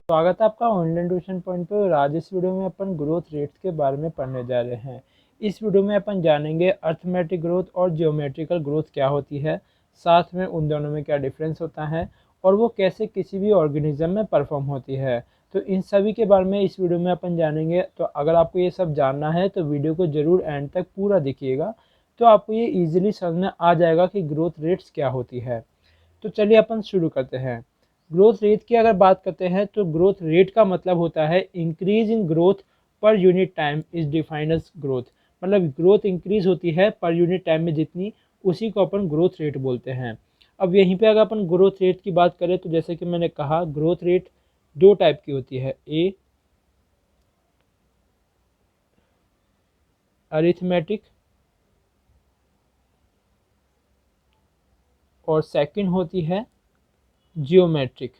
स्वागत है आपका ऑनलाइन ट्यूशन पॉइंट पर। आज इस वीडियो में अपन ग्रोथ रेट्स के बारे में पढ़ने जा रहे हैं। इस वीडियो में अपन जानेंगे अर्थमेटिक ग्रोथ और जियोमेट्रिकल ग्रोथ क्या होती है, साथ में उन दोनों में क्या डिफरेंस होता है और वो कैसे किसी भी ऑर्गेनिज्म में परफॉर्म होती है। तो इन सभी के बारे में इस वीडियो में अपन जानेंगे। तो अगर आपको ये सब जानना है तो वीडियो को ज़रूर एंड तक पूरा देखिएगा, तो आपको ये ईजिली समझ में आ जाएगा कि ग्रोथ रेट्स क्या होती है। तो चलिए अपन शुरू करते हैं। ग्रोथ रेट की अगर बात करते हैं तो ग्रोथ रेट का मतलब होता है increase in growth per unit time is defined as growth. मतलब ग्रोथ इंक्रीज होती है पर यूनिट टाइम में जितनी, उसी को अपन ग्रोथ रेट बोलते हैं। अब यहीं पे अगर अपन ग्रोथ रेट की बात करें तो जैसे कि मैंने कहा, ग्रोथ रेट दो टाइप की होती है, ए अरिथमेटिक और सेकंड होती है जियोमेट्रिक।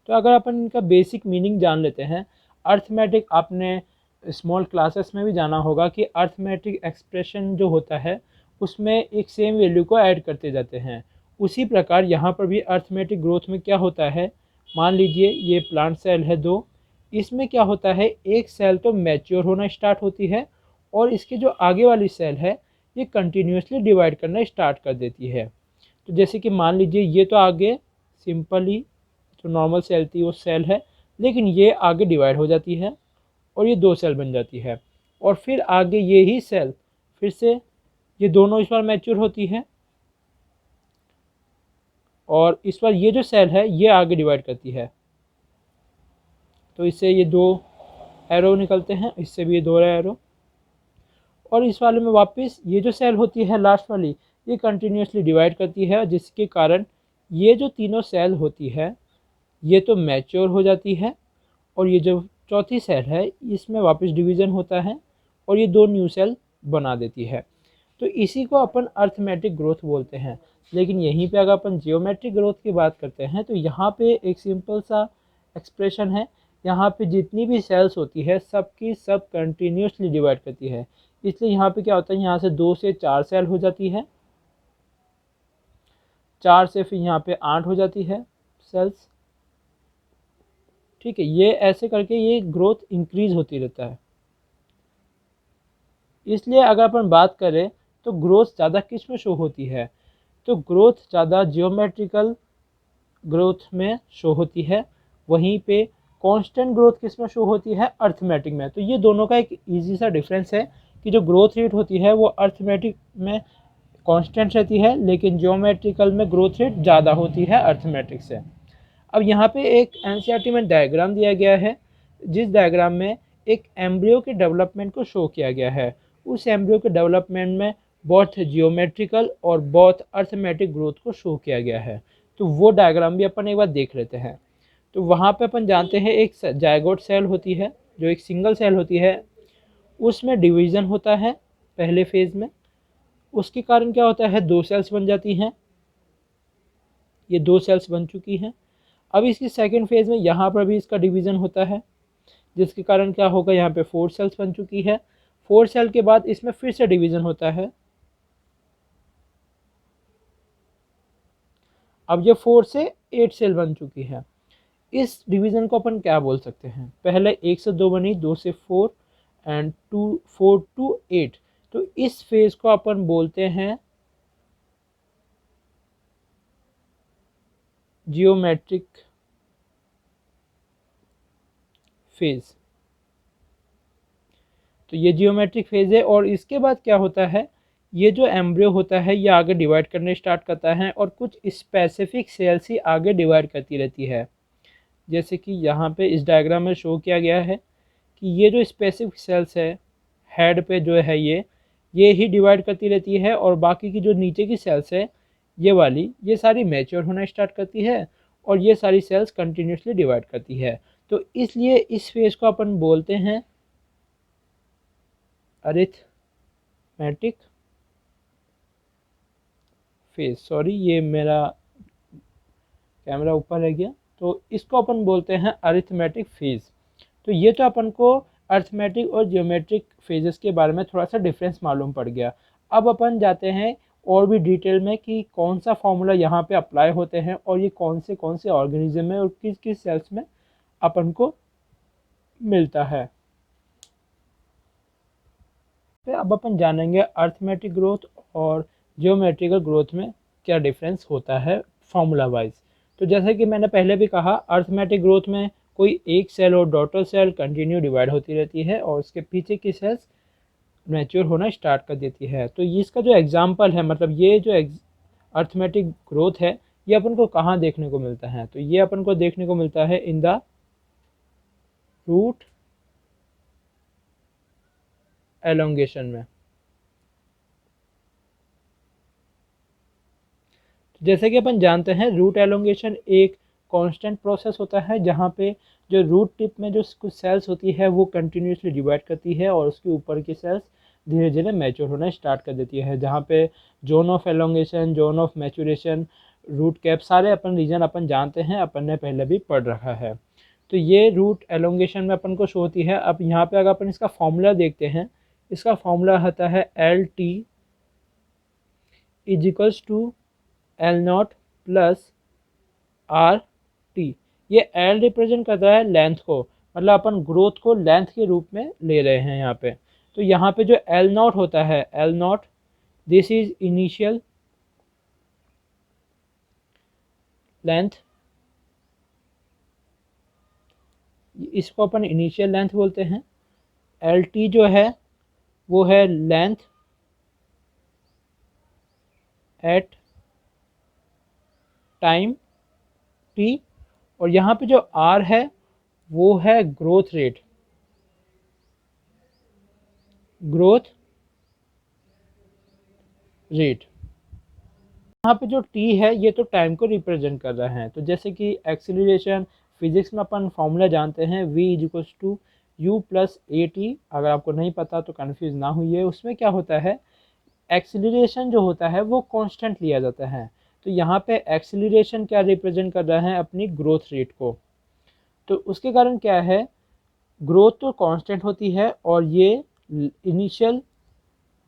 तो अगर अपन इनका बेसिक मीनिंग जान लेते हैं, अर्थमेटिक आपने स्मॉल क्लासेस में भी जाना होगा कि अर्थमेटिक एक्सप्रेशन जो होता है उसमें एक सेम वैल्यू को ऐड करते जाते हैं। उसी प्रकार यहाँ पर भी अर्थमेटिक ग्रोथ में क्या होता है, मान लीजिए ये प्लांट सेल है दो, इसमें क्या होता है, एक सेल तो मैच्योर होना स्टार्ट होती है और इसके जो आगे वाली सेल है ये कंटिन्यूसली डिवाइड करना स्टार्ट कर देती है। तो जैसे कि मान लीजिए ये तो आगे सिंपली जो नॉर्मल सेल थी वो सेल है, लेकिन ये आगे डिवाइड हो जाती है और ये दो सेल बन जाती है। और फिर आगे ये ही सेल फिर से ये दोनों इस बार मैच्योर होती है और इस बार ये जो सेल है ये आगे डिवाइड करती है। तो इससे ये दो एरो निकलते हैं, इससे भी ये दो एरो। और इस वाले में वापस ये जो सेल होती है लास्ट वाली, ये कंटिन्यूसली डिवाइड करती है, जिसके कारण ये जो तीनों सेल होती है ये तो मैच्योर हो जाती है और ये जो चौथी सेल है इसमें वापस डिवीज़न होता है और ये दो न्यू सेल बना देती है। तो इसी को अपन अर्थमेटिक ग्रोथ बोलते हैं। लेकिन यहीं पे अगर अपन जियोमेट्रिक ग्रोथ की बात करते हैं तो यहाँ पे एक सिंपल सा एक्सप्रेशन है। यहाँ पे जितनी भी सेल्स होती है सबकी सब कंटिन्यूसली डिवाइड करती है, इसलिए यहाँ पे क्या होता है, यहाँ से 2 से 4 सेल हो जाती है, 4 से फिर यहाँ पे 8 हो जाती है सेल्स। ठीक है, ये ऐसे करके ये ग्रोथ इंक्रीज होती रहता है। इसलिए अगर अपन बात करें तो ग्रोथ ज़्यादा किस में शो होती है, तो ग्रोथ ज़्यादा जियोमेट्रिकल ग्रोथ में शो होती है। वहीं पे कांस्टेंट ग्रोथ किस में शो होती है, अर्थमेटिक में। तो ये दोनों का एक इजी सा डिफरेंस है कि जो ग्रोथ रेट होती है वो अर्थमेटिक में कांस्टेंट रहती है, लेकिन जियोमेट्रिकल में ग्रोथ रेट ज़्यादा होती है अर्थमेटिक से। अब यहाँ पे एक एनसीईआरटी में डायग्राम दिया गया है, जिस डायग्राम में एक एम्ब्रियो के डेवलपमेंट को शो किया गया है। उस एम्ब्रियो के डेवलपमेंट में बोथ जियोमेट्रिकल और बोथ अर्थमेटिक ग्रोथ को शो किया गया है। तो वो डायग्राम भी अपन एक बार देख लेते हैं। तो वहाँ पे अपन जानते हैं एक जायगोट सेल होती है जो एक सिंगल सेल होती है, उसमें डिवीज़न होता है पहले फेज़ में। उसके कारण क्या होता है, दो सेल्स बन जाती हैं, ये दो सेल्स बन चुकी हैं। अब इसकी सेकंड फेज़ में यहाँ पर भी इसका डिवीज़न होता है, जिसके कारण क्या होगा, यहाँ पे 4 सेल्स बन चुकी है। 4 सेल के बाद इसमें फिर से डिवीज़न होता है। अब ये 4 से 8 सेल बन चुकी है। इस डिवीज़न को अपन क्या बोल सकते हैं, पहले 1 से 2 बनी, 2 से 4 एंड 4 to 8। तो इस फेज़ को अपन बोलते हैं जियोमेट्रिक फेज़। तो ये जियोमेट्रिक फेज़ है। और इसके बाद क्या होता है, ये जो एम्ब्रियो होता है ये आगे डिवाइड करने स्टार्ट करता है और कुछ स्पेसिफिक सेल्स ही आगे डिवाइड करती रहती है। जैसे कि यहाँ पे इस डायग्राम में शो किया गया है कि ये जो स्पेसिफिक सेल्स है हेड पे जो है ये ही डिवाइड करती रहती है और बाकी की जो नीचे की सेल्स है ये वाली, ये सारी मैच्योर होना स्टार्ट करती है और ये सारी सेल्स कंटिन्यूसली डिवाइड करती है। तो इसलिए इस फेज़ को अपन बोलते हैं अरिथमेटिक फेज़। सॉरी, ये मेरा कैमरा ऊपर रह गया। तो इसको अपन बोलते हैं अरिथमेटिक फेज़। तो ये तो अपन को अर्थमेटिक और जियोमेट्रिक फेजेस के बारे में थोड़ा सा डिफरेंस मालूम पड़ गया। अब अपन जाते हैं और भी डिटेल में कि कौन सा फॉर्मूला यहाँ पे अप्लाई होते हैं और ये कौन से ऑर्गेनिज्म में और किस किस सेल्स में अपन को मिलता है। तो अब अपन जानेंगे अर्थमेटिक ग्रोथ और जियोमेट्रिकल ग्रोथ में क्या डिफरेंस होता है फॉर्मूला वाइज। तो जैसे कि मैंने पहले भी कहा, अर्थमेटिक ग्रोथ में कोई एक सेल और डॉटर सेल कंटिन्यू डिवाइड होती रहती है और उसके पीछे की सेल्स मैच्योर होना स्टार्ट कर देती है। तो इसका जो एग्जांपल है, मतलब ये जो अर्थमेटिक ग्रोथ है, ये अपन को कहाँ देखने को मिलता है? तो ये अपन को देखने को मिलता है इन द रूट एलोंगेशन में। जैसे कि अपन जानते हैं, रूट एलोंगेशन एक कांस्टेंट प्रोसेस होता है जहाँ पे जो रूट टिप में जो कुछ सेल्स होती है वो कंटिन्यूसली डिवाइड करती है और उसके ऊपर की सेल्स धीरे धीरे मैच्योर होना स्टार्ट कर देती है, जहाँ पे zone of elongation, zone of maturation, root cap, सारे अपन रीजन अपन जानते हैं, अपन ने पहले भी पढ़ रखा है। तो ये रूट एलोंगेशन में अपन को शो होती है। अब यहाँ पे अगर अपन इसका फॉर्मूला देखते हैं, इसका फॉर्मूला होता है L T is equals to L naught plus R T. ये एल रिप्रेजेंट करता है लेंथ को, मतलब अपन ग्रोथ को लेंथ के रूप में ले रहे हैं यहाँ पे। तो यहाँ पे जो एल नॉट होता है, L not, this is initial length, इसको अपन इनिशियल लेंथ बोलते हैं। एल टी जो है वो है लेंथ एट टाइम टी, और यहाँ पे जो आर है वो है ग्रोथ रेट, ग्रोथ रेट। यहाँ पे जो टी है ये तो टाइम को रिप्रेजेंट कर रहा है। तो जैसे कि एक्सीलरेशन, फिजिक्स में अपन फॉर्मूला जानते हैं v is equals to u plus a t. अगर आपको नहीं पता तो कन्फ्यूज ना हुई। उसमें क्या होता है, एक्सीलरेशन जो होता है वो कांस्टेंट लिया जाता है। तो यहाँ पे एक्सीलरेशन क्या रिप्रेजेंट कर रहा है, अपनी ग्रोथ रेट को। तो उसके कारण क्या है, ग्रोथ तो कांस्टेंट होती है और ये इनिशियल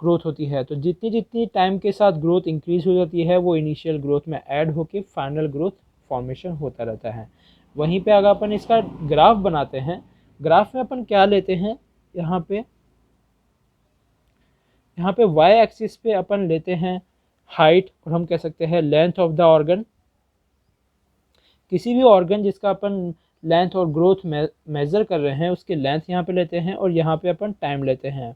ग्रोथ होती है। तो जितनी जितनी टाइम के साथ ग्रोथ इंक्रीज हो जाती है वो इनिशियल ग्रोथ में ऐड होके फाइनल ग्रोथ फॉर्मेशन होता रहता है। वहीं पे अगर अपन इसका ग्राफ बनाते हैं, ग्राफ में अपन क्या लेते हैं, यहाँ पे y एक्सिस पे अपन लेते हैं हाइट, और हम कह सकते हैं लेंथ ऑफ द ऑर्गन। किसी भी ऑर्गन जिसका अपन लेंथ और ग्रोथ मेजर कर रहे हैं उसके लेंथ यहाँ पे लेते हैं और यहाँ पे अपन टाइम लेते हैं।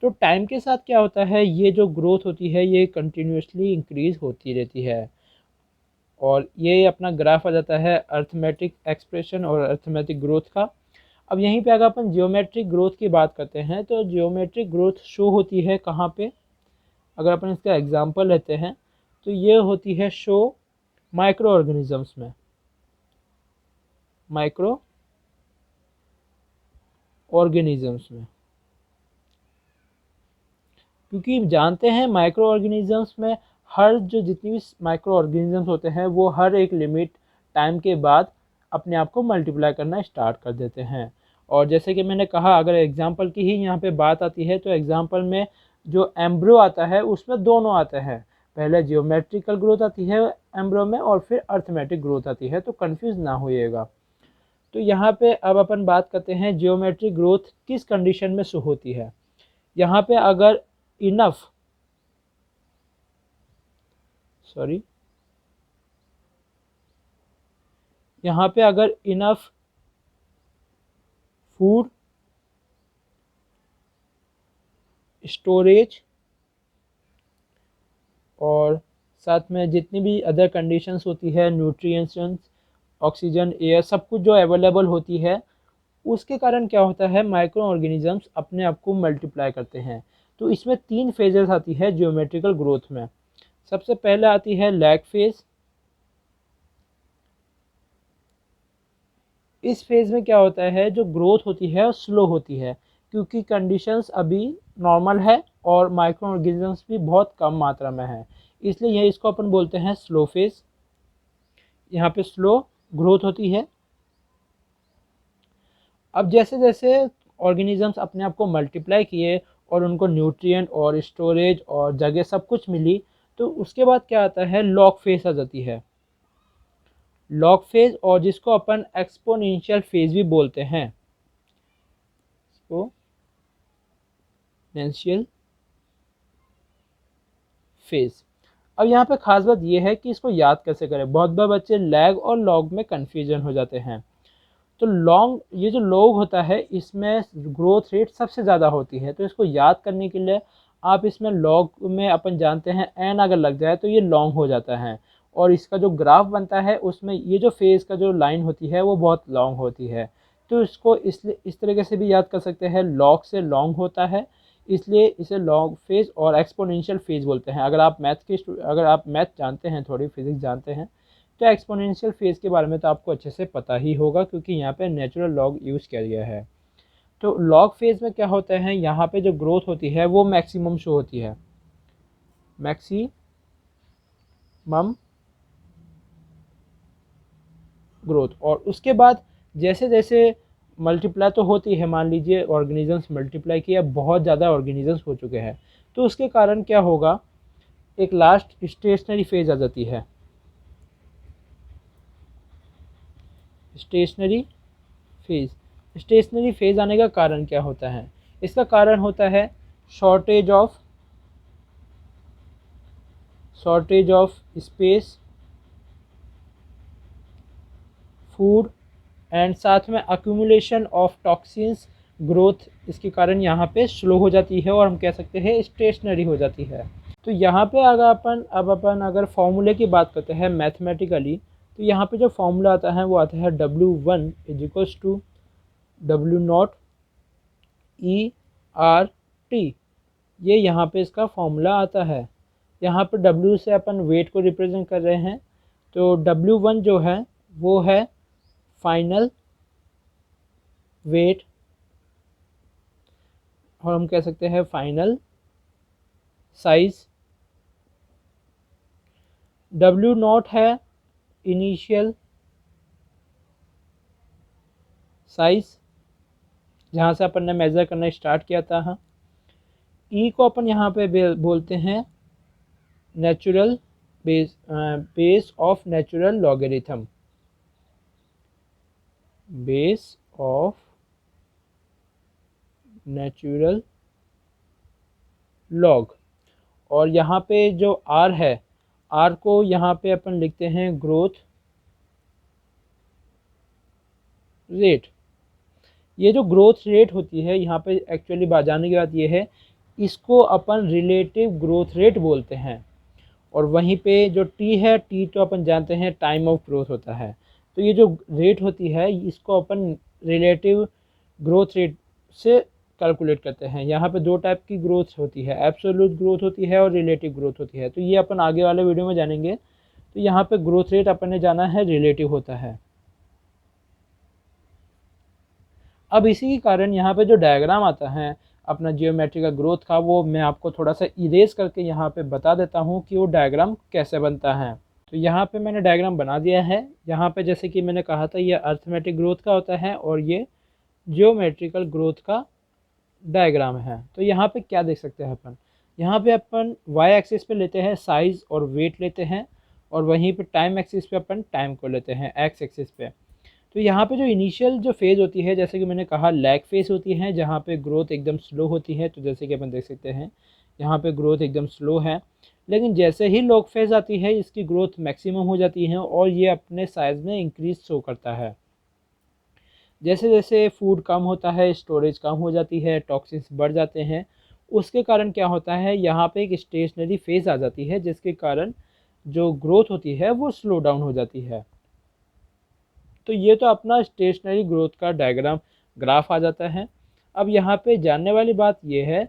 तो टाइम के साथ क्या होता है, ये जो ग्रोथ होती है ये कंटिन्यूसली इंक्रीज होती रहती है और ये अपना ग्राफ आ जाता है अर्थमेटिक एक्सप्रेशन और अर्थमेटिक ग्रोथ का। अब यहीं पे अगर अपन जियोमेट्रिक ग्रोथ की बात करते हैं तो जियोमेट्रिक ग्रोथ शो होती है कहाँ पे, अगर अपन इसका एग्जांपल लेते हैं तो ये होती है शो माइक्रो ऑर्गेनिजम्स में, माइक्रो ऑर्गेनिजम्स में। क्योंकि जानते हैं माइक्रो ऑर्गेनिजम्स में हर जो जितनी भी माइक्रो ऑर्गेनिजम्स होते हैं वो हर एक लिमिट टाइम के बाद अपने आप को मल्टीप्लाई करना स्टार्ट कर देते हैं। और जैसे कि मैंने कहा, अगर एग्जांपल की ही यहाँ पे बात आती है तो एग्जांपल में जो एम्ब्रियो आता है उसमें दोनों आते हैं, पहले जियोमेट्रिकल ग्रोथ आती है एम्ब्रियो में और फिर अर्थमेटिक ग्रोथ आती है, तो कन्फ्यूज ना होइएगा। तो यहाँ पे अब अपन बात करते हैं जियोमेट्रिक ग्रोथ किस कंडीशन में शो होती है। यहाँ पे अगर इनफ यहाँ पे अगर इनफ फूड स्टोरेज और साथ में जितनी भी अदर कंडीशंस होती है, न्यूट्रिएंट्स, ऑक्सीजन, एयर, सब कुछ जो अवेलेबल होती है, उसके कारण क्या होता है, माइक्रो ऑर्गेनिजम्स अपने आप को मल्टीप्लाई करते हैं। तो इसमें 3 फेजेस आती है जियोमेट्रिकल ग्रोथ में। सबसे पहले आती है लैग फेज। इस फेज में क्या होता है, जो ग्रोथ होती है स्लो होती है क्योंकि कंडीशंस अभी नॉर्मल है और माइक्रो ऑर्गेनिजम्स भी बहुत कम मात्रा में है, इसलिए यह इसको अपन बोलते हैं स्लो फेज। यहाँ पे स्लो ग्रोथ होती है। अब जैसे जैसे ऑर्गेनिजम्स अपने आप को मल्टीप्लाई किए और उनको न्यूट्रिएंट और स्टोरेज और जगह सब कुछ मिली, तो उसके बाद क्या आता है, लॉग फेज आ जाती है। लॉग फेज, और जिसको अपन एक्सपोनेंशियल फेज भी बोलते हैं, एक्सपोनेंशियल फेज। अब यहाँ पे खास बात ये है कि इसको याद कैसे करें। बहुत बार बच्चे लैग और लॉग में कन्फ्यूजन हो जाते हैं। तो लॉन्ग, ये जो लॉग होता है इसमें ग्रोथ रेट सबसे ज़्यादा होती है, तो इसको याद करने के लिए आप इसमें लॉग में अपन जानते हैं एन अगर लग जाए तो ये लॉन्ग हो जाता है, और इसका जो ग्राफ बनता है उसमें ये जो फेज़ का जो लाइन होती है वो बहुत लॉन्ग होती है। तो इसको इसलिए इस तरीके से भी याद कर सकते हैं, लॉग से लॉन्ग होता है, इसलिए इसे लॉन्ग फेज और एक्सपोनेंशियल फेज बोलते हैं। अगर आप मैथ जानते हैं, थोड़ी फिजिक्स जानते हैं, तो एक्सपोनेंशियल फेज के बारे में तो आपको अच्छे से पता ही होगा, क्योंकि यहाँ पे नेचुरल लॉग यूज़ किया गया है। तो लॉग फेज में क्या होता है, यहाँ पे जो ग्रोथ होती है वो मैक्सिमम शो होती है, मैक्सिमम ग्रोथ। और उसके बाद जैसे जैसे मल्टीप्लाई तो होती है, मान लीजिए ऑर्गेनिजम्स मल्टीप्लाई किया, बहुत ज़्यादा ऑर्गेनिजम्स हो चुके हैं, तो उसके कारण क्या होगा, एक लास्ट स्टेशनरी फेज आ जाती है। स्टेशनरी फेज आने का कारण क्या होता है, इसका कारण होता है shortage of space, food and साथ में अक्यूमुलेशन ऑफ टॉक्सिन्स। ग्रोथ इसके कारण यहाँ पे स्लो हो जाती है, और हम कह सकते हैं स्टेशनरी हो जाती है। तो यहाँ पे अगर अपन अगर फॉर्मूले की बात करते हैं मैथमेटिकली, तो यहाँ पे जो फॉर्मूला आता है वो आता है W1 = W0 ERT। ये यहाँ पे इसका फॉर्मूला आता है। यहाँ पे W से अपन वेट को रिप्रेजेंट कर रहे हैं, तो W1 जो है वो है फाइनल वेट, और हम कह सकते हैं फाइनल साइज। W0 है इनिशियल साइज, जहाँ से अपन ने मेज़र करना स्टार्ट किया था। ई को अपन यहाँ पे बोलते हैं natural base of natural logarithm, base of natural log. और यहाँ पे जो आर है, आर को यहाँ पे अपन लिखते हैं ग्रोथ रेट। ये जो ग्रोथ रेट होती है, यहाँ पे एक्चुअली जानने की बात ये है, इसको अपन रिलेटिव ग्रोथ रेट बोलते हैं। और वहीं पे जो टी है, टी तो अपन जानते हैं टाइम ऑफ ग्रोथ होता है। तो ये जो रेट होती है इसको अपन रिलेटिव ग्रोथ रेट से कैलकुलेट करते हैं। यहाँ पे दो टाइप की ग्रोथ होती है, एब्सोल्यूट ग्रोथ होती है और रिलेटिव ग्रोथ होती है। तो ये अपन आगे वाले वीडियो में जानेंगे। तो यहाँ पे ग्रोथ रेट अपन ने जाना है रिलेटिव होता है। अब इसी के कारण यहाँ पे जो डायग्राम आता है अपना जियोमेट्री का ग्रोथ का, वो मैं आपको थोड़ा सा इरेज करके यहाँ पे बता देता हूँ कि वो डायग्राम कैसे बनता है। तो यहाँ पे मैंने डायग्राम बना दिया है। यहाँ पे जैसे कि मैंने कहा था, ये अर्थमेटिक ग्रोथ का होता है और ये जियोमेट्रिकल ग्रोथ का डायग्राम है। तो यहाँ पे क्या देख सकते हैं अपन, यहाँ पे अपन वाई एक्सिस पे लेते हैं साइज़ और वेट लेते हैं, और वहीं पे टाइम एक्सिस पे अपन टाइम को लेते हैं एक्स एक्सिस पे। तो यहाँ पे जो इनिशियल जो फेज़ होती है, जैसे कि मैंने कहा लैग फेज़ होती है, जहाँ पे ग्रोथ एकदम स्लो होती है। तो जैसे कि अपन देख सकते हैं यहाँ पे ग्रोथ एकदम स्लो है, लेकिन जैसे ही लॉग फेज़ आती है इसकी ग्रोथ मैक्सिमम हो जाती है, और ये अपने साइज़ में इंक्रीज शो करता है। जैसे जैसे फूड कम होता है, स्टोरेज कम हो जाती है, टॉक्सिन्स बढ़ जाते हैं, उसके कारण क्या होता है, यहाँ पे एक स्टेशनरी फेज़ आ जाती है, जिसके कारण जो ग्रोथ होती है वो स्लो डाउन हो जाती है। तो ये तो अपना स्टेशनरी ग्रोथ का डायग्राम ग्राफ आ जाता है। अब यहाँ पे जानने वाली बात ये है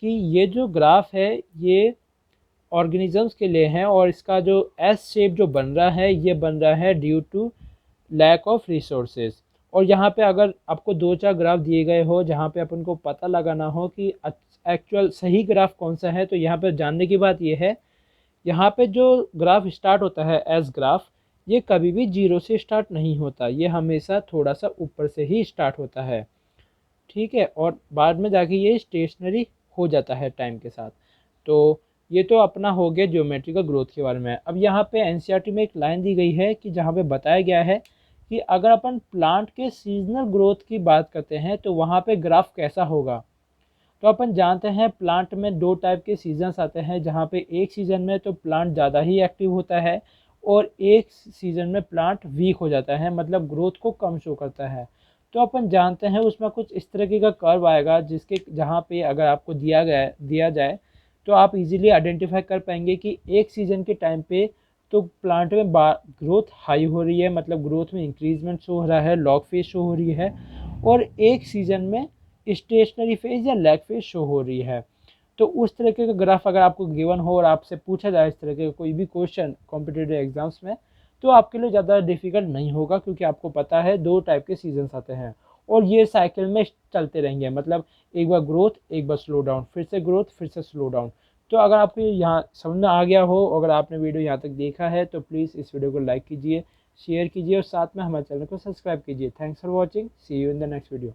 कि ये जो ग्राफ है ये ऑर्गेनिजम्स के लिए है, और इसका जो एस शेप जो बन रहा है ये बन रहा है due to lack of resources. और यहाँ पे अगर आपको 2-4 ग्राफ दिए गए हो जहाँ पे अपन को पता लगाना हो कि एक्चुअल सही ग्राफ कौन सा है, तो यहाँ पे जानने की बात ये है, यहाँ पे जो ग्राफ स्टार्ट होता है एस ग्राफ, ये कभी भी 0 से स्टार्ट नहीं होता, ये हमेशा थोड़ा सा ऊपर से ही स्टार्ट होता है, ठीक है। और बाद में जाके ये स्टेशनरी हो जाता है टाइम के साथ। तो ये तो अपना हो गया ज्योमेट्रिकल ग्रोथ के बारे में। अब यहाँ पे एनसीईआरटी में एक लाइन दी गई है कि जहाँ पे बताया गया है कि अगर अपन प्लांट के सीजनल ग्रोथ की बात करते हैं तो वहाँ पे ग्राफ कैसा होगा। तो अपन जानते हैं प्लांट में दो टाइप के सीजन्स आते हैं, जहाँ पे एक सीज़न में तो प्लांट ज़्यादा ही एक्टिव होता है और एक सीज़न में प्लांट वीक हो जाता है, मतलब ग्रोथ को कम शो करता है। तो अपन जानते हैं उसमें कुछ इस तरीके का कर्व आएगा जिसके जहाँ पे अगर आपको दिया जाए तो आप इजीली आइडेंटिफाई कर पाएंगे कि एक सीज़न के टाइम पे तो प्लांट में ग्रोथ हाई हो रही है, मतलब ग्रोथ में इंक्रीजमेंट शो हो रहा है, लॉग फेज शो हो रही है, और एक सीज़न में स्टेशनरी फेज या लैग फेज शो हो रही है। तो उस तरीके का ग्राफ अगर आपको गिवन हो और आपसे पूछा जाए इस तरह के कोई भी क्वेश्चन कॉम्पिटिटिव एग्जाम्स में, तो आपके लिए ज़्यादा डिफिकल्ट नहीं होगा, क्योंकि आपको पता है दो टाइप के सीजन्स आते हैं और ये साइकिल में चलते रहेंगे, मतलब एक बार ग्रोथ एक बार स्लो डाउन, फिर से ग्रोथ फिर से स्लो डाउन। तो अगर आपको यहाँ समझ में आ गया हो, अगर आपने वीडियो यहाँ तक देखा है तो प्लीज़ इस वीडियो को लाइक कीजिए, शेयर कीजिए और साथ में हमारे चैनल को सब्सक्राइब कीजिए। Thanks for watching, see you in the next video.